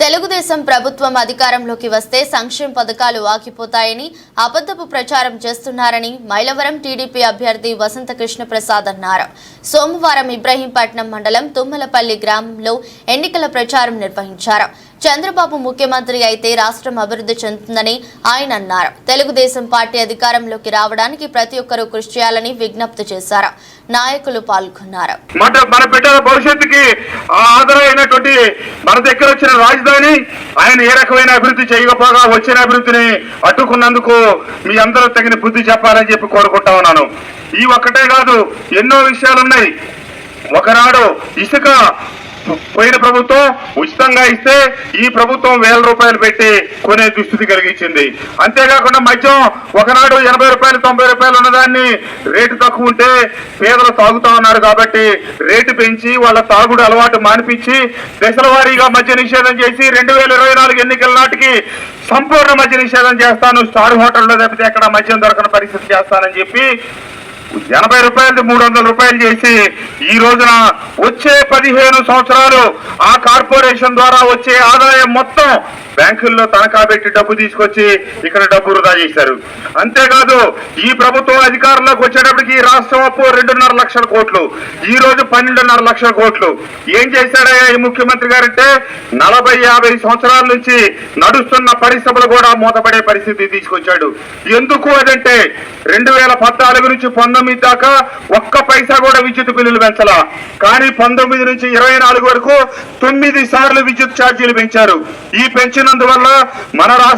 తెలుగుదేశం ప్రభుత్వం అధికారంలోకి వస్తే సంక్షేమ పథకాలు ఆగిపోతాయని అబద్ధపు ప్రచారం చేస్తున్నారని మైలవరం టీడీపీ అభ్యర్థి వసంత కృష్ణప్రసాద్ అన్నారు. సోమవారం ఇబ్రహీంపట్నం మండలం తుమ్మలపల్లి గ్రామంలో ఎన్నికల ప్రచారం నిర్వహించారు. చంద్రబాబు ముఖ్యమంత్రి అయితే రాష్ట్రం అభివృద్ధి చెందుతుందని ఆయన అన్నారు. తెలుగుదేశం పార్టీ అధికారంలోకి రావడానికి ప్రతి ఒక్కరూ కృషి చేయాలని విజ్ఞప్తి చేశారు. నాయకులు పాల్గొన్నారు. మన బిడ్డల భవిష్యత్తుకి ఆధారమైనటువంటి మన దగ్గర వచ్చిన రాజధాని ఆయన ఏ రకమైన అభివృద్ధి చేయకపోగా వచ్చిన అభివృద్ధిని అడ్డుకున్నందుకు మీ అందరూ తగిన బుద్ధి చెప్పాలని చెప్పి కోరుకుంటా ఉన్నాను. ఈ ఒక్కటే కాదు, ఎన్నో విషయాలున్నాయి. ఒకనాడు ఇసుక పోయిన ప్రభుత్వం ఉచితంగా ఇస్తే ఈ ప్రభుత్వం 1000 రూపాయలు పెట్టి కొనే దుస్థితి కలిగించింది. అంతేకాకుండా మద్యం ఒకనాడు 80 రూపాయలు 90 రూపాయలు ఉన్నదాన్ని రేటు తక్కువ ఉంటే పేదలు తాగుతా ఉన్నారు కాబట్టి రేటు పెంచి వాళ్ళ తాగుడు అలవాటు మానిపించి దశల వారీగా మద్య నిషేధం చేసి 2024 ఎన్నికల నాటికి సంపూర్ణ మద్య నిషేధం చేస్తాను, స్టార్ హోటల్లో తప్పితే ఎక్కడ మద్యం దొరకని పరిస్థితి చేస్తానని చెప్పి 80 రూపాయలు 300 రూపాయలు చేసి ఈ రోజున వచ్చే 15 సంవత్సరాలు ఆ కార్పొరేషన్ ద్వారా వచ్చే ఆదాయం మొత్తం బ్యాంకుల్లో తనఖా పెట్టి డబ్బు తీసుకొచ్చి ఇక్కడ డబ్బు వృధా చేశారు. అంతేకాదు ఈ ప్రభుత్వం అధికారంలోకి వచ్చేటప్పటికి రాష్ట్రం అప్పు 2.5 లక్షల కోట్లు, ఈ రోజు 12.5 లక్షల కోట్లు. ఏం చేశాడయ్యా ఈ ముఖ్యమంత్రి గారంటే 40-50 సంవత్సరాల నుంచి నడుస్తున్న పరిశ్రమలు కూడా మూతపడే పరిస్థితి తీసుకొచ్చాడు. ఎందుకు అదంటే 2014 నుంచి 19 దాకా ఒక్క పైసా కూడా విద్యుత్ బిల్లులు పెంచలా, కానీ 19 నుంచి 24 వరకు 9 సార్లు విద్యుత్ ఛార్జీలు పెంచారు. ఈ పెంచినందువల్ల మన